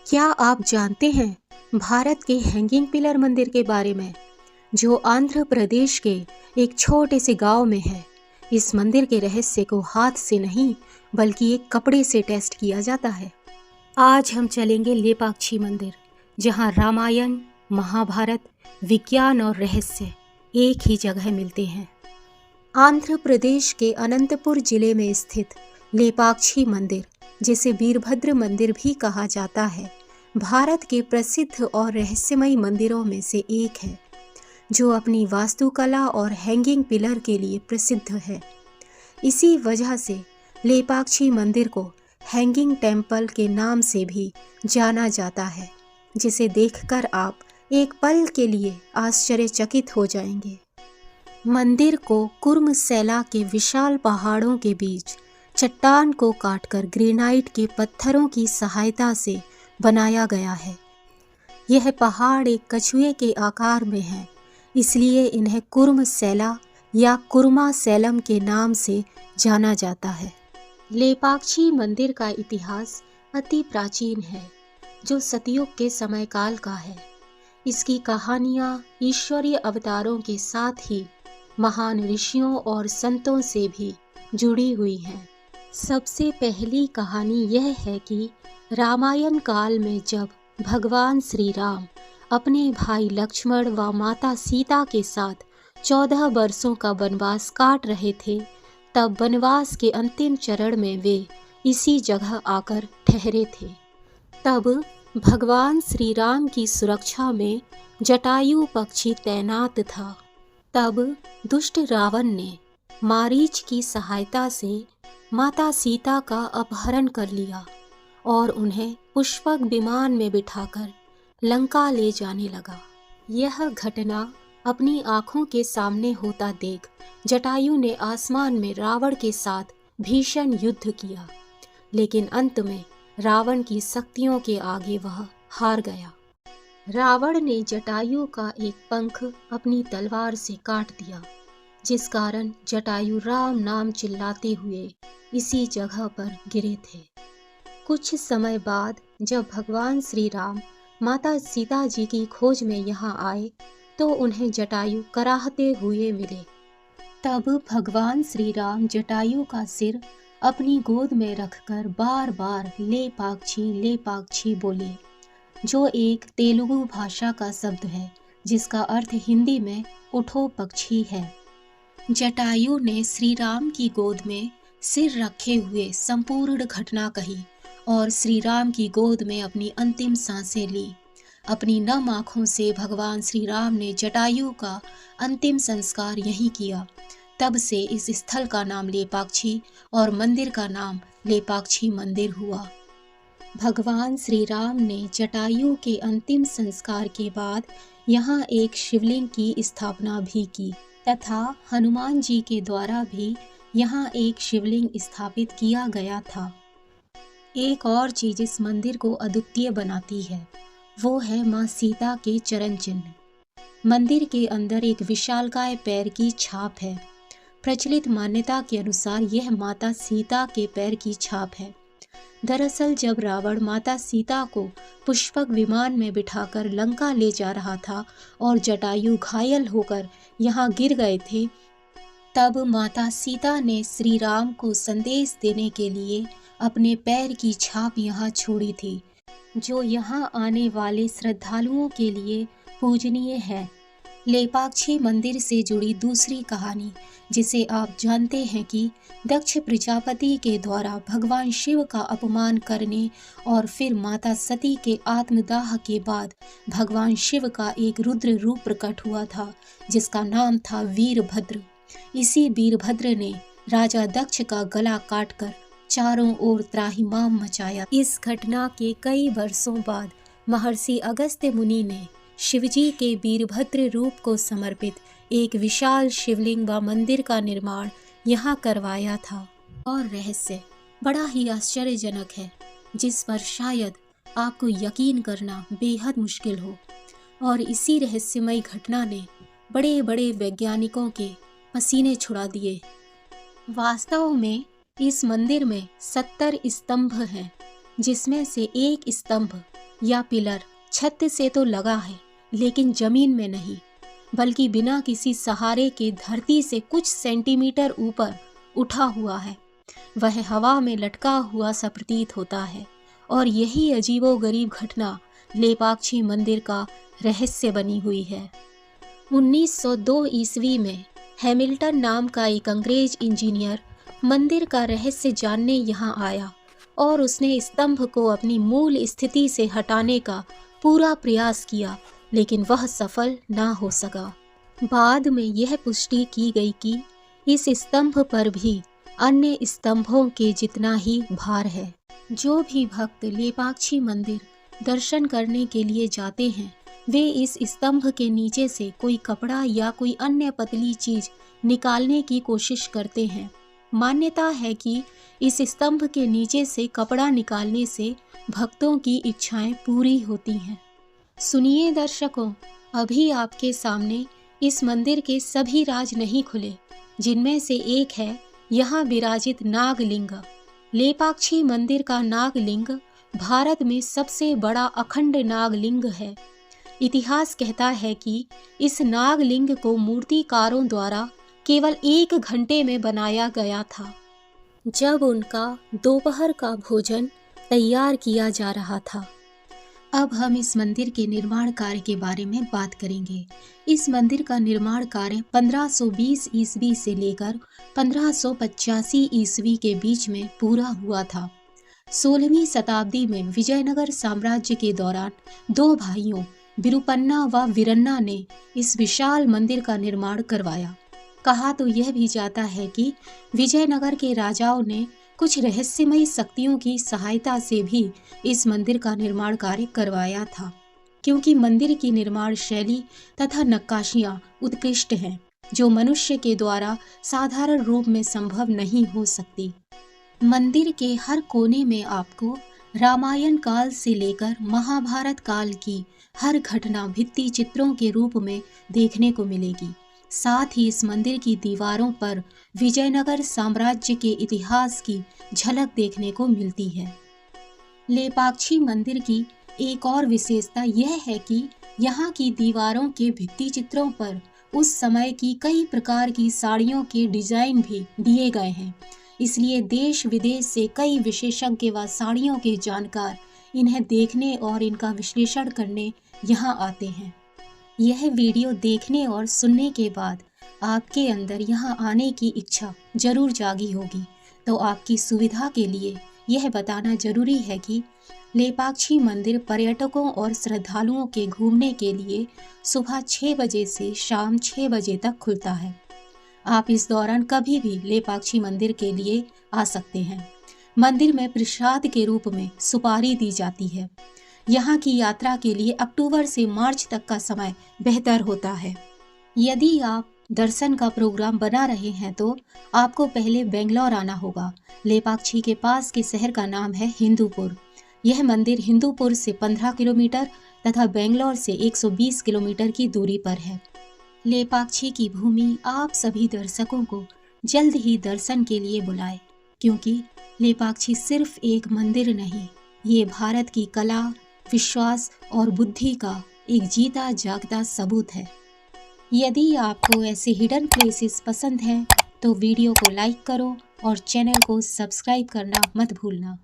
क्या आप जानते हैं भारत के हैंगिंग पिलर मंदिर के बारे में, जो आंध्र प्रदेश के एक छोटे से गांव में है। इस मंदिर के रहस्य को हाथ से नहीं बल्कि एक कपड़े से टेस्ट किया जाता है। आज हम चलेंगे लेपाक्षी मंदिर, जहां रामायण, महाभारत, विज्ञान और रहस्य एक ही जगह मिलते हैं। आंध्र प्रदेश के अनंतपुर जिले में स्थित लेपाक्षी मंदिर, जिसे वीरभद्र मंदिर भी कहा जाता है, भारत के प्रसिद्ध और रहस्यमयी मंदिरों में से एक है, जो अपनी वास्तुकला और हैंगिंग पिलर के लिए प्रसिद्ध है। इसी वजह से लेपाक्षी मंदिर को हैंगिंग टेम्पल के नाम से भी जाना जाता है, जिसे देखकर आप एक पल के लिए आश्चर्यचकित हो जाएंगे। मंदिर को कुर्मसेला के विशाल पहाड़ों के बीच चट्टान को काटकर ग्रेनाइट के पत्थरों की सहायता से बनाया गया है। यह पहाड़ एक कछुए के आकार में है, इसलिए इन्हें कुर्मसेला या कुर्मासेलम के नाम से जाना जाता है। लेपाक्षी मंदिर का इतिहास अति प्राचीन है, जो सतयुग के समय काल का है। इसकी कहानियाँ ईश्वरीय अवतारों के साथ ही महान ऋषियों और संतों से भी जुड़ी हुई हैं। सबसे पहली कहानी यह है कि रामायण काल में जब भगवान श्री राम अपने भाई लक्ष्मण व माता सीता के साथ 14 वर्षों का वनवास काट रहे थे, तब वनवास के अंतिम चरण में वे इसी जगह आकर ठहरे थे। तब भगवान श्री राम की सुरक्षा में जटायु पक्षी तैनात था। तब दुष्ट रावण ने मारीच की सहायता से माता सीता का अपहरण कर लिया और उन्हें पुष्पक विमान में बिठाकर लंका ले जाने लगा। यह घटना अपनी आंखों के सामने होता देख जटायु ने आसमान में रावण के साथ भीषण युद्ध किया, लेकिन अंत में रावण की शक्तियों के आगे वह हार गया। रावण ने जटायु का एक पंख अपनी तलवार से काट दिया, जिस कारण जटायु राम नाम चिल्लाते हुए इसी जगह पर गिरे थे। कुछ समय बाद जब भगवान श्री राम माता सीता जी की खोज में यहाँ आए, तो उन्हें जटायु कराहते हुए मिले। तब भगवान श्री राम जटायु का सिर अपनी गोद में रखकर बार बार लेपाक्षी बोले, जो एक तेलुगु भाषा का शब्द है, जिसका अर्थ हिंदी में उठो पक्षी है। जटायु ने श्री राम की गोद में सिर रखे हुए संपूर्ण घटना कही और श्री राम की गोद में अपनी अंतिम सांसें ली। अपनी नम आँखों से भगवान श्री राम ने जटायु का अंतिम संस्कार यहीं किया। तब से इस स्थल का नाम लेपाक्षी और मंदिर का नाम लेपाक्षी मंदिर हुआ। भगवान श्री राम ने जटायु के अंतिम संस्कार के बाद यहाँ एक शिवलिंग की स्थापना भी की तथा हनुमान जी के द्वारा भी यहाँ एक शिवलिंग स्थापित किया गया था। एक और चीज इस मंदिर को अद्वितीय बनाती है, वो है माँ सीता के चरण चिन्ह। मंदिर के अंदर एक विशालकाय पैर की छाप है। प्रचलित मान्यता के अनुसार यह माता सीता के पैर की छाप है। दरअसल जब रावण माता सीता को पुष्पक विमान में बिठाकर लंका ले जा रहा था और जटायु घायल होकर यहाँ गिर गए थे, तब माता सीता ने श्री राम को संदेश देने के लिए अपने पैर की छाप यहाँ छोड़ी थी, जो यहाँ आने वाले श्रद्धालुओं के लिए पूजनीय है। लेपाक्षी मंदिर से जुड़ी दूसरी कहानी, जिसे आप जानते हैं कि दक्ष प्रजापति के द्वारा भगवान शिव का अपमान करने और फिर माता सती के आत्मदाह के बाद भगवान शिव का एक रुद्र रूप प्रकट हुआ था, जिसका नाम था वीरभद्र। इसी वीरभद्र ने राजा दक्ष का गला काटकर चारों ओर त्राहिमाम मचाया। इस घटना के कई वर्षों बाद महर्षि अगस्त्य मुनि ने शिवजी के वीरभद्र रूप को समर्पित एक विशाल शिवलिंग व मंदिर का निर्माण यहाँ करवाया था। और रहस्य बड़ा ही आश्चर्यजनक है, जिस पर शायद आपको यकीन करना बेहद मुश्किल हो। और इसी रहस्यमयी घटना ने बड़े बड़े वैज्ञानिकों के पसीने छुड़ा दिए। वास्तव में इस मंदिर में 70 स्तंभ हैं, जिसमें से एक स्तंभ या पिलर छत से तो लगा है, लेकिन जमीन में नहीं, बल्कि बिना किसी सहारे के धरती से कुछ सेंटीमीटर ऊपर उठा हुआ है। वह हवा में लटका हुआ सा प्रतीत होता है। और यही अजीबोगरीब घटना लेपाक्षी मंदिर का रहस्य बनी हुई है। 1902 ईस्वी में हैमिल्टन नाम का एक अंग्रेज इंजीनियर मंदिर का रहस्य जानने यहाँ आया और उसने स्तंभ को अपनी मूल स्थिति से हटाने का पूरा प्रयास किया, लेकिन वह सफल ना हो सका। बाद में यह पुष्टि की गई कि इस स्तंभ पर भी अन्य स्तंभों के जितना ही भार है। जो भी भक्त लेपाक्षी मंदिर दर्शन करने के लिए जाते हैं, वे इस स्तंभ के नीचे से कोई कपड़ा या कोई अन्य पतली चीज निकालने की कोशिश करते हैं। मान्यता है कि इस स्तंभ के नीचे से कपड़ा निकालने से भक्तों की इच्छाएं पूरी होती हैं। सुनिए दर्शकों, अभी आपके सामने इस मंदिर के सभी राज नहीं खुले, जिनमें से एक है यहाँ विराजित नागलिंग। लेपाक्षी मंदिर का नागलिंग भारत में सबसे बड़ा अखंड नागलिंग है। इतिहास कहता है कि इस नागलिंग को मूर्तिकारों द्वारा केवल 1 घंटे में बनाया गया था, जब उनका दोपहर का भोजन तैयार किया जा रहा था। अब हम इस मंदिर के निर्माण कार्य के बारे में बात करेंगे। इस मंदिर का निर्माण कार्य 1520 ईस्वी से लेकर 1585 ईस्वी के बीच में पूरा हुआ था। 16वीं शताब्दी में विजयनगर साम्राज्य के दौरान 2 भाइयों विरुपन्ना व वीरन्ना ने इस विशाल मंदिर का निर्माण करवाया। कहा तो यह भी जाता है कि विजयनगर के राजाओं ने कुछ रहस्यमयी शक्तियों की सहायता से भी इस मंदिर का निर्माण कार्य करवाया था, क्योंकि मंदिर की निर्माण शैली तथा नक्काशियां उत्कृष्ट हैं, जो मनुष्य के द्वारा साधारण रूप में संभव नहीं हो सकती। मंदिर के हर कोने में आपको रामायण काल से लेकर महाभारत काल की हर घटना भित्ति चित्रों के रूप में देखने को मिलेगी। साथ ही इस मंदिर की दीवारों पर विजयनगर साम्राज्य के इतिहास की झलक देखने को मिलती है। लेपाक्षी मंदिर की एक और विशेषता यह है कि यहाँ की दीवारों के भित्ति चित्रों पर उस समय की कई प्रकार की साड़ियों के डिजाइन भी दिए गए हैं। इसलिए देश विदेश से कई विशेषज्ञ व साड़ियों के जानकार इन्हें देखने और इनका विश्लेषण करने यहाँ आते हैं। यह वीडियो देखने और सुनने के बाद आपके अंदर यहाँ आने की इच्छा जरूर जागी होगी, तो आपकी सुविधा के लिए यह बताना जरूरी है कि लेपाक्षी मंदिर पर्यटकों और श्रद्धालुओं के घूमने के लिए सुबह 6 बजे से शाम 6 बजे तक खुलता है। आप इस दौरान कभी भी लेपाक्षी मंदिर के लिए आ सकते हैं। मंदिर में प्रसाद के रूप में सुपारी दी जाती है। यहाँ की यात्रा के लिए अक्टूबर से मार्च तक का समय बेहतर होता है। यदि आप दर्शन का प्रोग्राम बना रहे हैं तो आपको पहले बेंगलोर आना होगा। लेपाक्षी के पास के शहर का नाम है हिंदूपुर। यह मंदिर हिंदूपुर से 15 किलोमीटर तथा बेंगलोर से 120 किलोमीटर की दूरी पर है। लेपाक्षी की भूमि आप सभी दर्शकों को जल्द ही दर्शन के लिए बुलाए, क्योंकि लेपाक्षी सिर्फ एक मंदिर नहीं, ये भारत की कला, विश्वास और बुद्धि का एक जीता जागता सबूत है। यदि आपको ऐसे हिडन प्लेसेस पसंद हैं तो वीडियो को लाइक करो और चैनल को सब्सक्राइब करना मत भूलना।